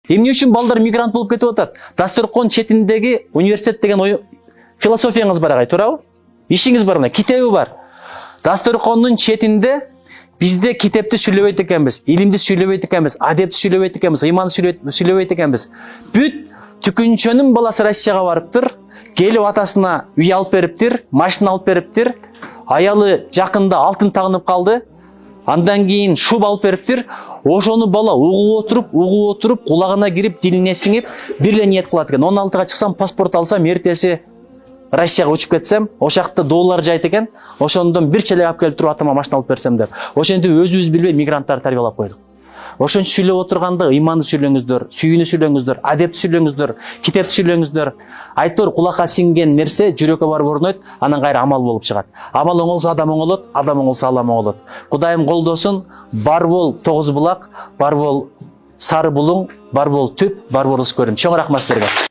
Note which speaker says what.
Speaker 1: Эмне үчүн балдар мигрант болуп кетип атат? Дасторкон четиндеги университет деген философияңыз бар агай, туурабы? Ишиңиз бар мына, китеби бар. Дасторкондун четинде бизде китепти сүйлөбөйт экенбиз, илимди сүйлөбөйт экенбиз, адепти сүйлөбөйт экенбиз, ыйманды сүйлөбөйт экенбиз. Бүт түкүнчөнүн баласы Россияга барыптыр, келип атасына үй алып бериптир, машина алып бериптир, аялы жакында алтын тагынып калды, андан кийин шуба алып бериптир. Ошону бала угуп отуруп, кулагына кирип, дилине сиңип, бир эле ниет кылат экен. 16-га чыксам, паспорт алсам, эртеси Россияга учуп кетсем, ошакта доолар жайт экен, ошондон бир челек алып келип туруп атама машина алып берсем деп. Ошентип өзүбүз билбей мигранттарды тарбиялап койдук. Ошентип сүйлөп отурганда ыйманды сүйлөңүздөр, сүйүүнү сүйлөңүздөр, адепти сүйлөңүздөр, китепти сүйлөңүздөр. Айтор кулакка сиңген нерсе жүрөккө барып орнойт, анан кайра амал болуп чыгат. Амал оңолсо адам оңолот, адам оңолсо Аллам оңолот. Кудайым колдосун, бар бол Тогуз булак, бар бол Сары булуң, бар бол түп, бар бол ыз көрүн. Чоң рахмат силерге.